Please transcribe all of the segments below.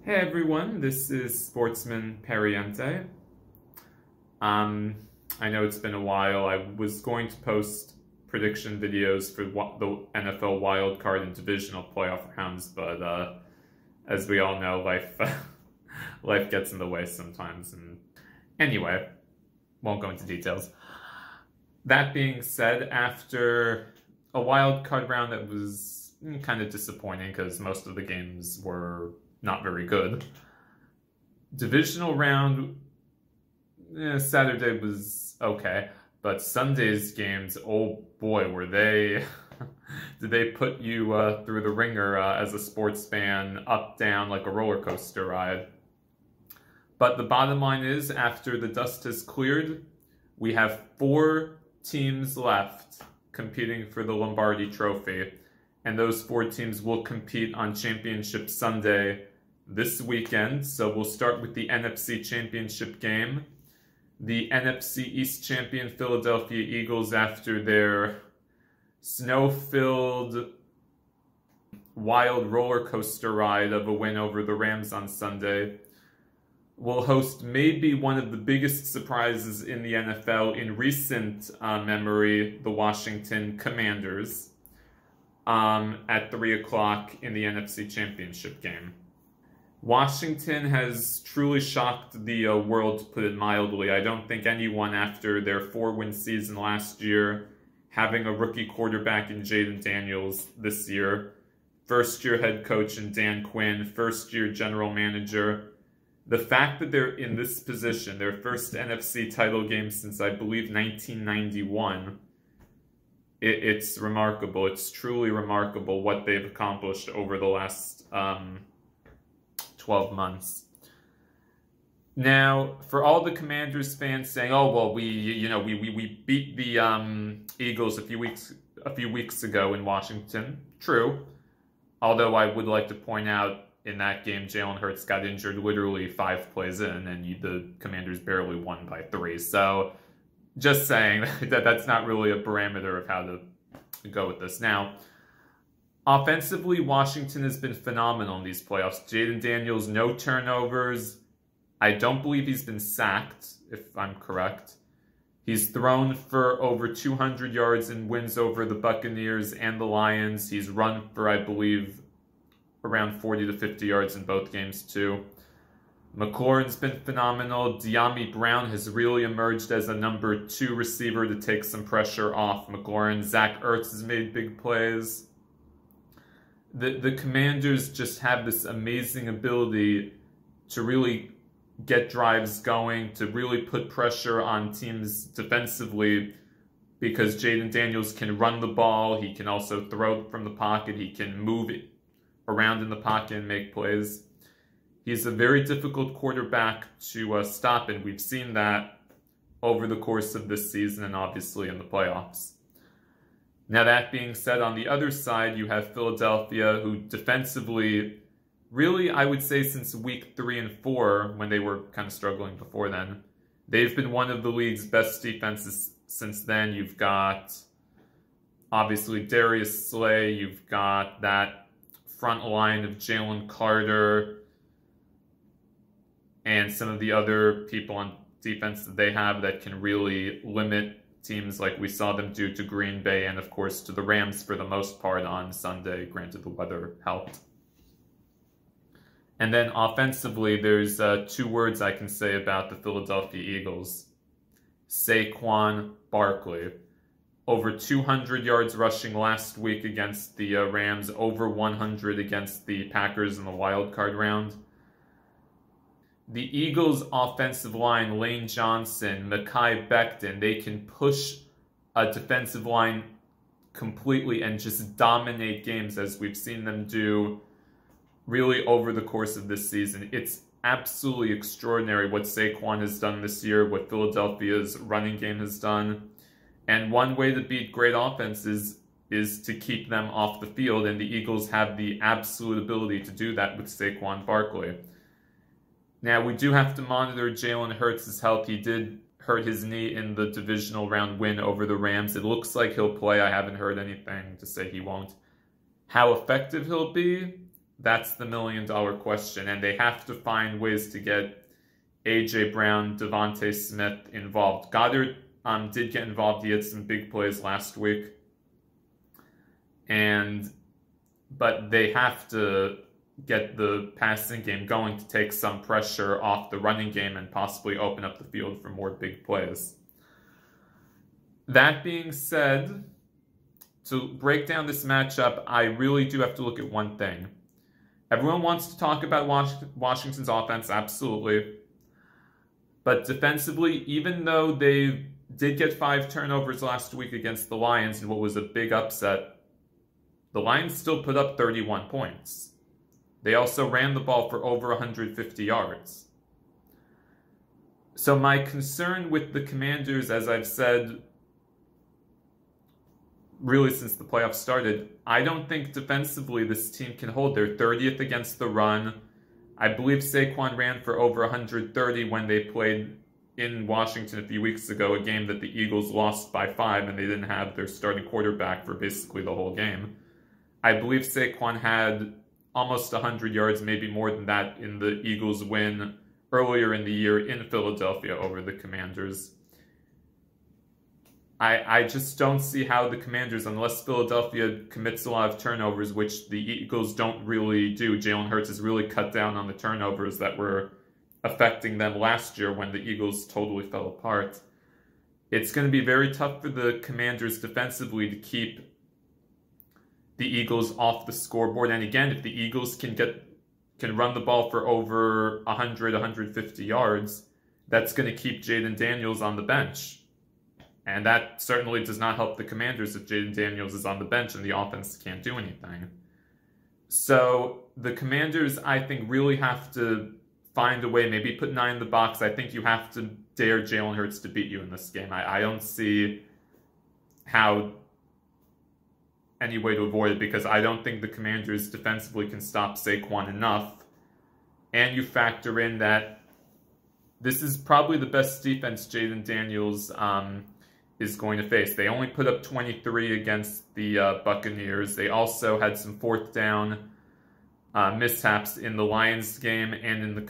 Hey everyone, this is Sportsman Pariente. I know it's been a while. I was going to post prediction videos for the NFL wildcard and divisional playoff rounds, but as we all know, life gets in the way sometimes. And anyway, won't go into details. That being said, after a wildcard round that was kind of disappointing because most of the games were not very good. Divisional round, Saturday was okay, but Sunday's games, oh boy, were they, did they put you through the ringer as a sports fan, up, down, like a roller coaster ride. But the bottom line is, after the dust has cleared, we have 4 teams left competing for the Lombardi Trophy. And those 4 teams will compete on Championship Sunday this weekend. So we'll start with the NFC Championship game. The NFC East champion Philadelphia Eagles, after their snow-filled wild roller coaster ride of a win over the Rams on Sunday, will host maybe one of the biggest surprises in the NFL in recent memory, the Washington Commanders. At 3 o'clock in the NFC Championship game. Washington has truly shocked the world, to put it mildly. I don't think anyone, after their 4-win season last year, having a rookie quarterback in Jayden Daniels this year, first-year head coach in Dan Quinn, first-year general manager, the fact that they're in this position, their first NFC title game since, I believe, 1991, it's remarkable. It's truly remarkable what they've accomplished over the last 12 months. Now, for all the Commanders fans saying, "Oh well, we beat the Eagles a few weeks ago in Washington," true. Although I would like to point out, in that game, Jalen Hurts got injured literally 5 plays in, and the Commanders barely won by 3. So, just saying that's not really a parameter of how to go with this. Now, offensively, Washington has been phenomenal in these playoffs. Jayden Daniels, no turnovers. I don't believe he's been sacked, if I'm correct. He's thrown for over 200 yards in wins over the Buccaneers and the Lions. He's run for, I believe, around 40 to 50 yards in both games, too. McLaurin's been phenomenal. Dyami Brown has really emerged as a number 2 receiver to take some pressure off McLaurin. Zach Ertz has made big plays. The Commanders just have this amazing ability to really get drives going, to really put pressure on teams defensively, because Jayden Daniels can run the ball. He can also throw from the pocket. He can move it around in the pocket and make plays. He's a very difficult quarterback to stop, and we've seen that over the course of this season and obviously in the playoffs. Now, that being said, on the other side, you have Philadelphia, who defensively, really, I would say since week 3 and 4, when they were kind of struggling before then, they've been one of the league's best defenses since then. You've got, obviously, Darius Slay. You've got that front line of Jalen Carter and some of the other people on defense that they have that can really limit teams, like we saw them do to Green Bay and, of course, to the Rams for the most part on Sunday. Granted, the weather helped. And then offensively, there's 2 words I can say about the Philadelphia Eagles. Saquon Barkley. Over 200 yards rushing last week against the Rams, over 100 against the Packers in the wild card round. The Eagles' offensive line, Lane Johnson, Mekhi Becton, they can push a defensive line completely and just dominate games, as we've seen them do really over the course of this season. It's absolutely extraordinary what Saquon has done this year, what Philadelphia's running game has done. And one way to beat great offenses is to keep them off the field, and the Eagles have the absolute ability to do that with Saquon Barkley. Now, we do have to monitor Jalen Hurts' health. He did hurt his knee in the divisional round win over the Rams. It looks like he'll play. I haven't heard anything to say he won't. How effective he'll be, That's the million-dollar question, and they have to find ways to get A.J. Brown, Devontae Smith involved. Goddard did get involved. He had some big plays last week. But they have to get the passing game going to take some pressure off the running game and possibly open up the field for more big plays. That being said, to break down this matchup, I really do have to look at one thing. Everyone wants to talk about Washington's offense, absolutely. But defensively, even though they did get 5 turnovers last week against the Lions in what was a big upset, the Lions still put up 31 points. They also ran the ball for over 150 yards. So my concern with the Commanders, as I've said, really since the playoffs started, I don't think defensively this team can hold. They're 30th against the run. I believe Saquon ran for over 130 when they played in Washington a few weeks ago, a game that the Eagles lost by 5 and they didn't have their starting quarterback for basically the whole game. I believe Saquon had almost 100 yards, maybe more than that, in the Eagles' win earlier in the year in Philadelphia over the Commanders. I just don't see how the Commanders, unless Philadelphia commits a lot of turnovers, which the Eagles don't really do. Jalen Hurts has really cut down on the turnovers that were affecting them last year when the Eagles totally fell apart. It's going to be very tough for the Commanders defensively to keep the Eagles off the scoreboard. And again, if the Eagles can run the ball for over 100, 150 yards, that's going to keep Jayden Daniels on the bench. And that certainly does not help the Commanders if Jayden Daniels is on the bench and the offense can't do anything. So the Commanders, I think, really have to find a way, maybe put 9 in the box. I think you have to dare Jalen Hurts to beat you in this game. I don't see how any way to avoid it, because I don't think the Commanders defensively can stop Saquon enough. And you factor in that this is probably the best defense Jayden Daniels is going to face. They only put up 23 against the Buccaneers. They also had some 4th down mishaps in the Lions game and in the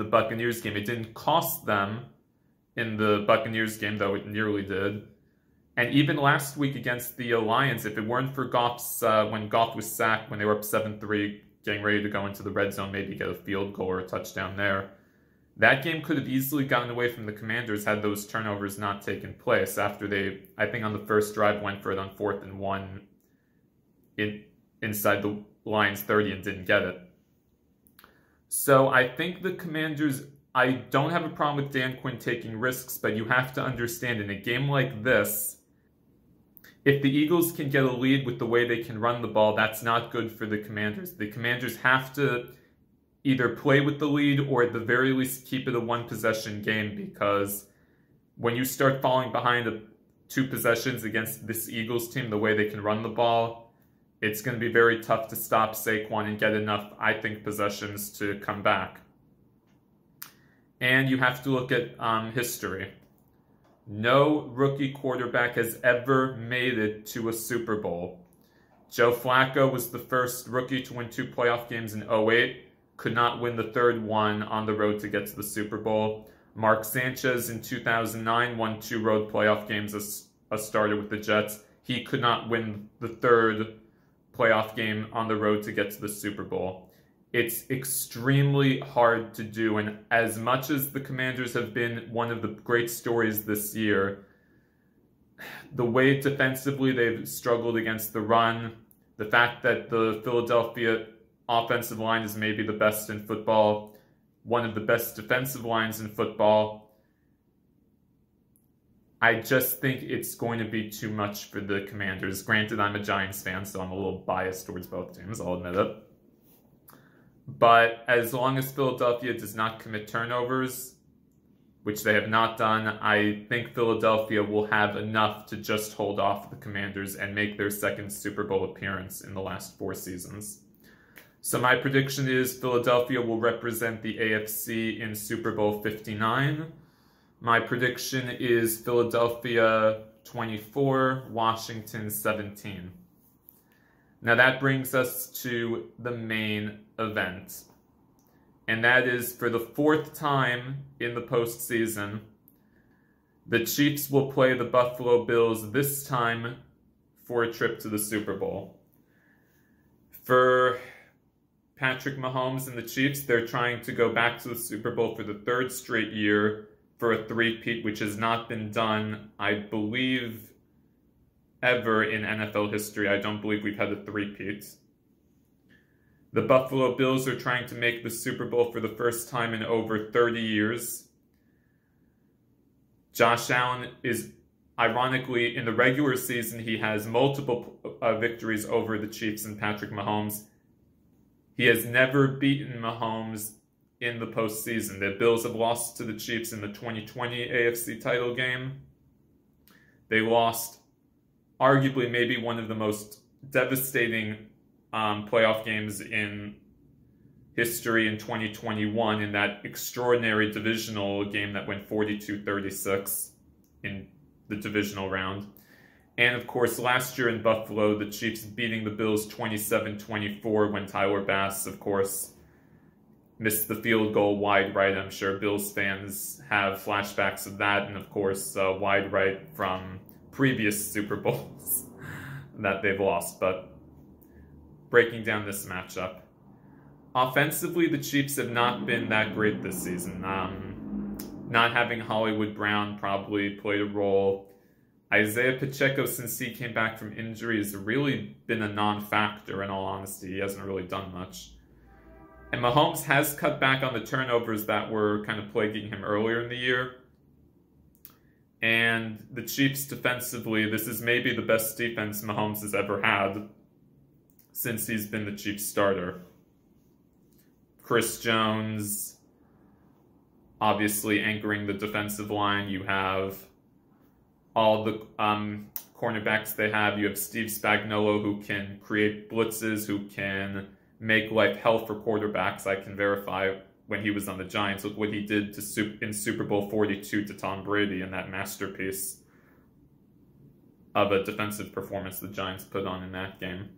Buccaneers game. It didn't cost them in the Buccaneers game, though it nearly did. And even last week against the Lions, if it weren't for Goff's, when Goff was sacked, when they were up 7-3, getting ready to go into the red zone, maybe get a field goal or a touchdown there, that game could have easily gotten away from the Commanders had those turnovers not taken place after they, I think on the first drive, went for it on 4th and 1 inside the Lions 30 and didn't get it. So I think the Commanders, I don't have a problem with Dan Quinn taking risks, but you have to understand in a game like this, if the Eagles can get a lead with the way they can run the ball, that's not good for the Commanders. The Commanders have to either play with the lead or at the very least keep it a 1-possession game, because when you start falling behind 2 possessions against this Eagles team, the way they can run the ball, it's going to be very tough to stop Saquon and get enough, I think, possessions to come back. And you have to look at history. No rookie quarterback has ever made it to a Super Bowl. Joe Flacco was the first rookie to win 2 playoff games in 2008. Could not win the 3rd one on the road to get to the Super Bowl. Mark Sanchez in 2009 won 2 road playoff games as a starter with the Jets. He could not win the 3rd playoff game on the road to get to the Super Bowl. It's extremely hard to do, and as much as the Commanders have been one of the great stories this year, the way defensively they've struggled against the run, the fact that the Philadelphia offensive line is maybe the best in football, one of the best defensive lines in football, I just think it's going to be too much for the Commanders. Granted, I'm a Giants fan, so I'm a little biased towards both teams, I'll admit it. But as long as Philadelphia does not commit turnovers, which they have not done, I think Philadelphia will have enough to just hold off the Commanders and make their 2nd Super Bowl appearance in the last 4 seasons. So my prediction is Philadelphia will represent the AFC in Super Bowl 59. My prediction is Philadelphia 24, Washington 17. Now that brings us to the main event. And that is, for the 4th time in the postseason, the Chiefs will play the Buffalo Bills, this time for a trip to the Super Bowl. For Patrick Mahomes and the Chiefs, they're trying to go back to the Super Bowl for the 3rd straight year for a three-peat, which has not been done, I believe, ever in NFL history. I don't believe we've had a three-peat. The Buffalo Bills are trying to make the Super Bowl for the first time in over 30 years. Josh Allen is, ironically, in the regular season, he has multiple victories over the Chiefs and Patrick Mahomes. He has never beaten Mahomes in the postseason. The Bills have lost to the Chiefs in the 2020 AFC title game. They lost arguably maybe one of the most devastating playoff games in history in 2021 in that extraordinary divisional game that went 42-36 in the divisional round. And of course, last year in Buffalo, the Chiefs beating the Bills 27-24 when Tyler Bass, of course, missed the field goal wide right. I'm sure Bills fans have flashbacks of that, and of course, wide right from previous Super Bowls that they've lost. But breaking down this matchup. Offensively, the Chiefs have not been that great this season. Not having Hollywood Brown probably played a role. Isaiah Pacheco, since he came back from injury, has really been a non-factor, in all honesty. He hasn't really done much. And Mahomes has cut back on the turnovers that were kind of plaguing him earlier in the year. And the Chiefs defensively, this is maybe the best defense Mahomes has ever had since he's been the Chiefs starter. Chris Jones, obviously anchoring the defensive line. You have all the cornerbacks they have. You have Steve Spagnuolo, who can create blitzes, who can make life hell for quarterbacks. I can verify when he was on the Giants. Look what he did to in Super Bowl 42 to Tom Brady in that masterpiece of a defensive performance the Giants put on in that game.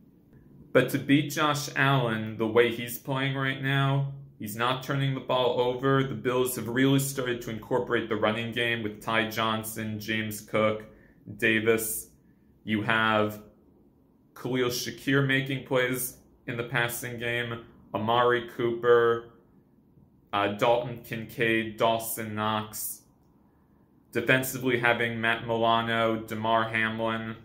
But to beat Josh Allen the way he's playing right now, he's not turning the ball over. The Bills have really started to incorporate the running game with Ty Johnson, James Cook, Davis. You have Khalil Shakir making plays in the passing game, Amari Cooper, Dalton Kincaid, Dawson Knox. Defensively having Matt Milano, DeMar Hamlin.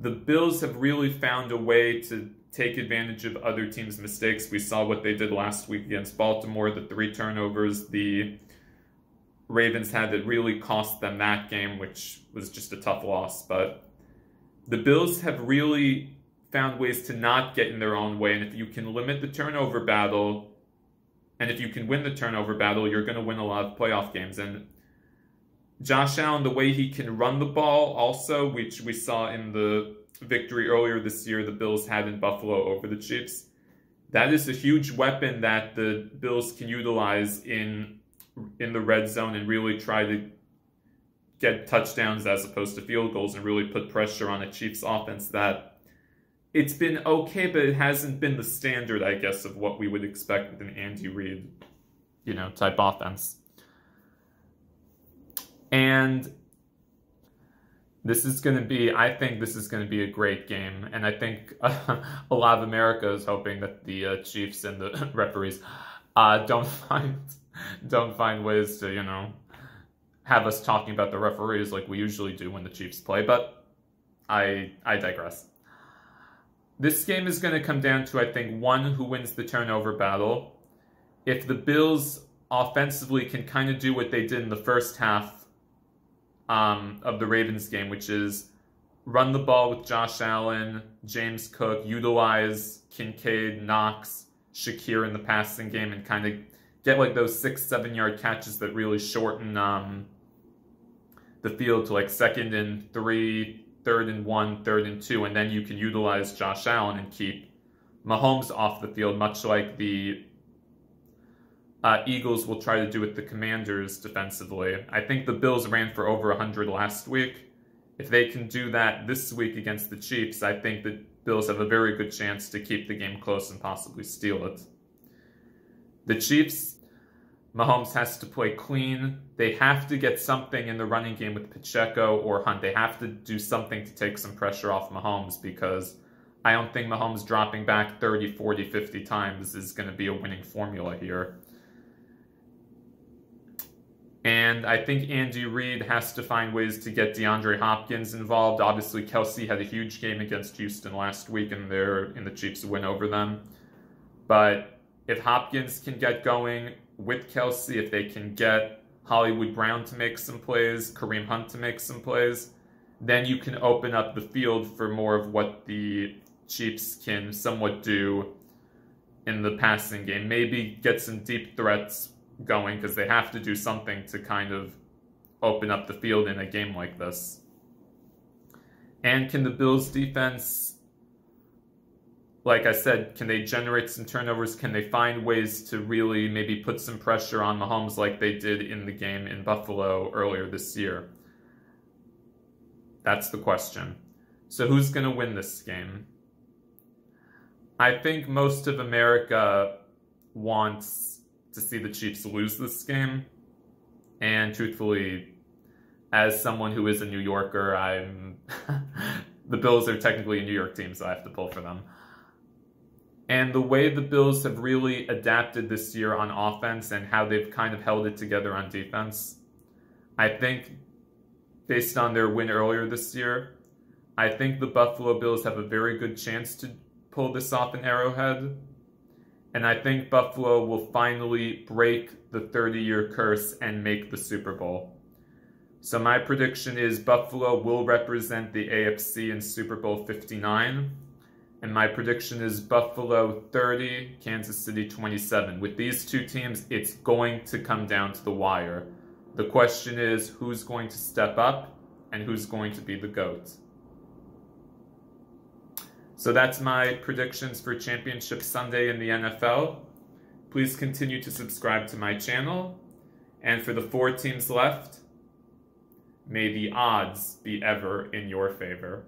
The Bills have really found a way to take advantage of other teams' mistakes. We saw what they did last week against Baltimore, the 3 turnovers the Ravens had that really cost them that game, which was just a tough loss. But the Bills have really found ways to not get in their own way, and if you can limit the turnover battle, and if you can win the turnover battle, you're going to win a lot of playoff games. And Josh Allen, the way he can run the ball also, which we saw in the victory earlier this year the Bills had in Buffalo over the Chiefs, that is a huge weapon that the Bills can utilize in the red zone and really try to get touchdowns as opposed to field goals and really put pressure on a Chiefs offense that it's been okay, but it hasn't been the standard, I guess, of what we would expect with an Andy Reid, type offense. And this is going to be, I think this is going to be a great game. And I think a lot of America is hoping that the Chiefs and the referees don't find ways to, have us talking about the referees like we usually do when the Chiefs play. But I digress. This game is going to come down to, I think, one, who wins the turnover battle. If the Bills offensively can kind of do what they did in the first half of the Ravens game, which is run the ball with Josh Allen, James Cook, utilize Kincaid, Knox, Shakir in the passing game, and kind of get like those 6-7 yard catches that really shorten the field to like 2nd and 3, 3rd and 1, 3rd and 2, and then you can utilize Josh Allen and keep Mahomes off the field, much like the Eagles will try to do with the Commanders defensively. I think the Bills ran for over 100 last week. If they can do that this week against the Chiefs, I think that Bills have a very good chance to keep the game close and possibly steal it. The Chiefs, Mahomes has to play clean. They have to get something in the running game with Pacheco or Hunt. They have to do something to take some pressure off Mahomes, because I don't think Mahomes dropping back 30, 40, 50 times is going to be a winning formula here. And I think Andy Reid has to find ways to get DeAndre Hopkins involved. Obviously, Kelsey had a huge game against Houston last week, and the Chiefs win over them. But if Hopkins can get going with Kelsey, if they can get Hollywood Brown to make some plays, Kareem Hunt to make some plays, then you can open up the field for more of what the Chiefs can somewhat do in the passing game. Maybe get some deep threats going, because they have to do something to kind of open up the field in a game like this. And can the Bills defense, like I said, can they generate some turnovers? Can they find ways to really maybe put some pressure on Mahomes like they did in the game in Buffalo earlier this year? That's the question. So who's going to win this game? I think most of America wants to see the Chiefs lose this game. And truthfully, as someone who is a New Yorker, the Bills are technically a New York team, so I have to pull for them. And the way the Bills have really adapted this year on offense and how they've kind of held it together on defense, I think, based on their win earlier this year, I think the Buffalo Bills have a very good chance to pull this off in Arrowhead. And I think Buffalo will finally break the 30-year curse and make the Super Bowl. So my prediction is Buffalo will represent the AFC in Super Bowl 59. And my prediction is Buffalo 30, Kansas City 27. With these two teams, it's going to come down to the wire. The question is, who's going to step up and who's going to be the GOAT? So that's my predictions for Championship Sunday in the NFL. Please continue to subscribe to my channel. And for the 4 teams left, may the odds be ever in your favor.